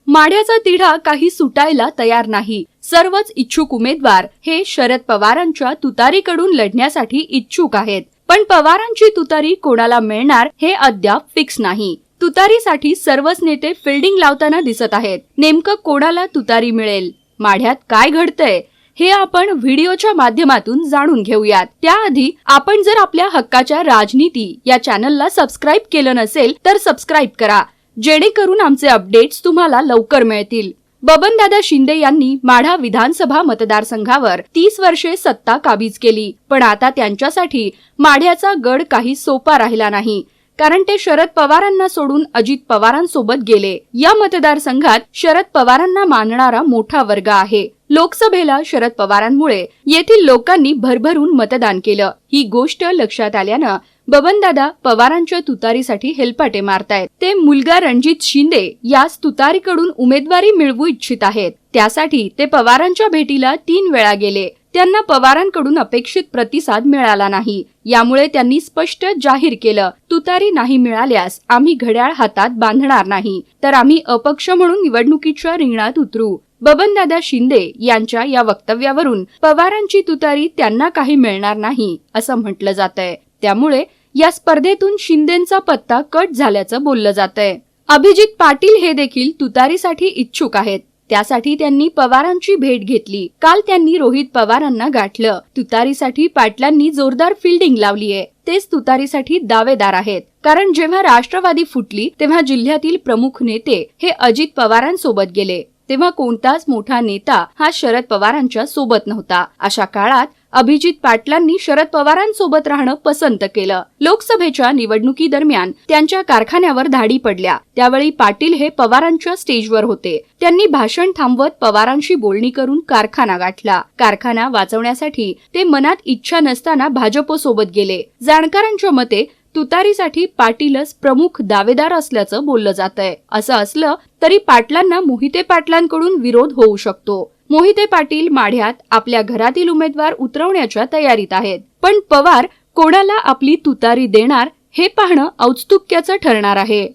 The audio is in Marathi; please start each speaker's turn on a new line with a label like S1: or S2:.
S1: माढ्याचा तिढा काही सुटायला तयार नाही। सर्वच इच्छुक उमेदवार हे शरद पवारांच्या तुतारीकडून लढण्यासाठी इच्छुक आहेत, पण पवारांची तुतारी कोणाला मिळणार हे अद्याप फिक्स नाही। तुतारीसाठी सर्वच नेते फिल्डिंग लावताना दिसत आहेत। नेमकं कोणाला तुतारी मिळेल, माढ्यात काय घडतंय हे आपण व्हिडिओच्या माध्यमातून जाणून घेऊयात। त्याआधी आपण जर आपल्या हक्काच्या राजनीती या चॅनलला सबस्क्राइब केलं नसेल तर सबस्क्राइब करा, जेणेकरून आमचे अपडेट्स तुम्हाला लवकर मिळतील। बबनदादा शिंदे यांनी माढा विधानसभा मतदारसंघावर 30 वर्षे सत्ता काबीज केली, पण आता त्यांच्यासाठी माढ्याचा गड काही सोपा राहिला नाही, कारण ते शरद पवारांना सोडून अजित पवारांसोबत गेले। या मतदारसंघात शरद पवारांना मानणारा मोठा वर्ग आहे। लोकसभेला शरद पवारांमुळे येथील लोकांनी भरभरून मतदान केलं। ही गोष्ट लक्षात आल्यानं बबनदादा पवारांच्या तुतारीसाठी हेलपाटे मारतायत। ते मुलगा रणजित शिंदे याच तुतारीकडून उमेदवारी मिळवू इच्छित आहेत। त्यासाठी ते पवारांच्या भेटीला 3 वेळा गेले। त्यांना पवारांकडून अपेक्षित प्रतिसाद मिळाला नाही। यामुळे त्यांनी स्पष्ट जाहीर केलं, तुतारी नाही मिळाल्यास आम्ही घड्याळ हातात बांधणार नाही, तर आम्ही अपक्ष म्हणून निवडणुकीच्या रिंगणात उतरू। बबनदादा शिंदे यांच्या या वक्तव्यावरून पवारांची तुतारी त्यांना काही मिळणार नाही असं म्हटलं जातंय। त्यामुळे या स्पर्धेतून शिंदेंचा पत्ता कट झाल्याचं बोललं जातंय। अभिजित पाटील हे देखील तुतारीसाठी इच्छुक आहेत। त्यासाठी त्यांनी पवारांची भेट घेतली। काल त्यांनी रोहित पवारांना गाठलं। तुतारीसाठी पाटलांनी जोरदार फिल्डिंग लावलीये। तेच तुतारीसाठी दावेदार आहेत, कारण जेव्हा राष्ट्रवादी फुटली तेव्हा जिल्ह्यातील प्रमुख नेते हे अजित पवारांसोबत गेले। तेव्हा कोणताच मोठा नेता हा शरद पवारांच्या सोबत नव्हता। अशा काळात अभिजित पाटलांनी शरद पवारांसोबत राहणं पसंत केलं। लोकसभेच्या निवडणुकीदरम्यान त्यांच्या कारखान्यावर धाडी पडल्या, त्यावेळी पाटील हे पवारांच्या स्टेजवर होते। त्यांनी भाषण थांबवत पवारांशी बोलणी करून कारखाना गाठला। कारखाना वाचवण्यासाठी ते मनात इच्छा नसताना भाजपसोबत गेले। जाणकारांच्या मते तुतारीसाठी पाटीलच प्रमुख दावेदार असल्याचं बोललं जातंय। असं असलं तरी पाटलांना मोहिते पाटलांकडून विरोध होऊ शकतो। मोहिते पाटील माढ्यात आपल्या घरातील उमेदवार उतरवण्याच्या तयारीत आहेत, पण पवार कोणाला आपली तुतारी देणार हे पाहणं औत्सुक्याचं ठरणार आहे।